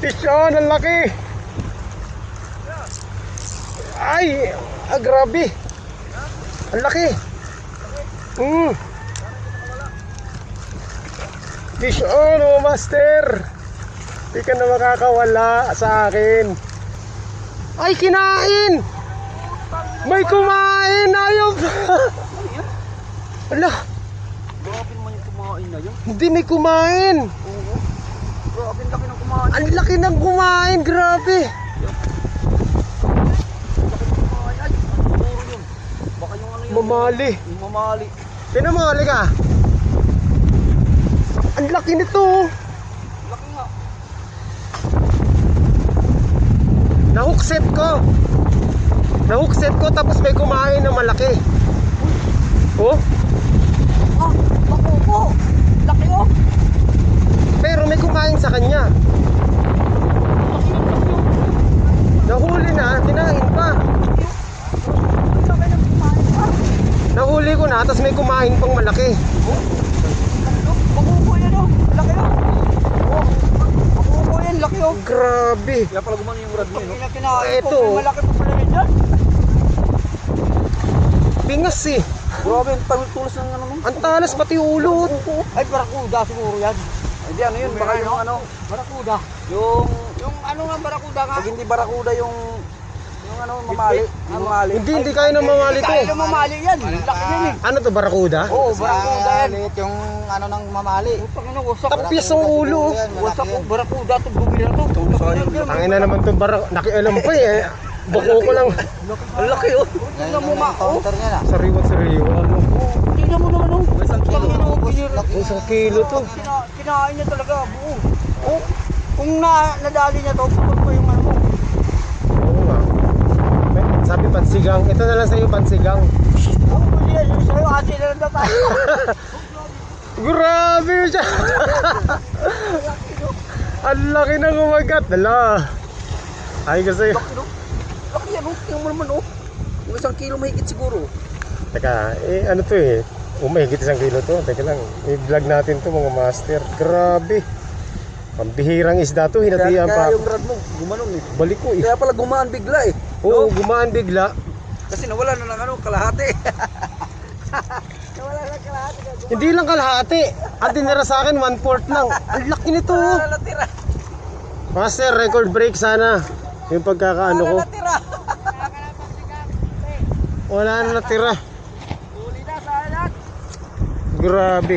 Fish on, ang laki. Ay, grabe. Ang laki. Fish on, oh master. Di ka na makakawala sa akin. Ay, kinain. May kumain. Ayaw. Ala. Grabe naman yung kumain na yun. Hindi may kumain. Oo. Grabe, ang laki ng kumain. Ang laki ng kumain. Grabe. Ay, siguro yun. Baka yung ano yun. Mamali. Yung mamali. Pinamali ka. Ang laki nito. Laki nga. Nahookset ko. Nahookset ko tapos may kumain na malaki. Oh? Ah, bako po. Laki oh. Pero may kumain sa kanya. Laki yun. Nahuli na, kinain pa. Laki ng kumain pa. Nahuli ko na, tapos may kumain pang malaki. Bako po yan oh. Laki oh. Oh. Bako po yan, laki oh. Grabe. Kaya pala gumano yung rad mo no? Ito. Ito. Malaki pa pala yan dyan. Pingas eh. Grabe, ang tulos ng ano. Ang talas pati ulo. Ay, barakuda siguro yan. Hindi ano yun, baka yung ano. Barakuda. Yung ano nga barakuda nga. Pag hindi barakuda yung ano, mamali. Yung mamali. Hindi kaya na mamali to. Kaya na mamali yan. Laki yan eh. Ano to, barakuda? Oo, barakuda yan. Liit yung ano ng mamali. Pag ano, wasak. Tapis ang ulo. Wasak ko, barakuda to, bumira to. Tangin na naman to, nakialam pa eh. Bako ko lang. Ang laki oh. Tingnan mo nga oh. Counter niya na. Sariwan-sariwa. Ano? Tingnan mo naman oh. Isang kilo. Isang kilo to. Kinain niya talaga buo. Oh, kung nadali niya to, pagod pa yung ano mo. Oo nga. Sabi pansigang. Ito na lang sa'yo pansigang. Oh, hindi yan. Sa'yo, ate na lang daw tayo. Grabe siya. Ang laki ng umagat. Dala. Ay kasi. Laki no? Laki yan oh. Tingnan mo naman oh. Yung 1 kilo mahigit siguro. Teka, ano to eh. Umahigit 1 kilo to. Teka lang. I-vlog natin to mga master. Grabe. Pambihirang isda to. Hinatihan pa. Kaya yung rad mo, gumanon eh. Balik ko eh. Kaya pala gumaan bigla eh. Oo, gumaan bigla. Kasi nawala na ng ano, kalahati. Nawala na kalahati. Hindi lang kalahati. Ang dinara sa akin 1/4 lang. Ang laki nito. Wala na tira. Master, record break sana. Yung pagkakaano ko. Wala na tira. Wala na natira. Huli na sa anak. Grabe.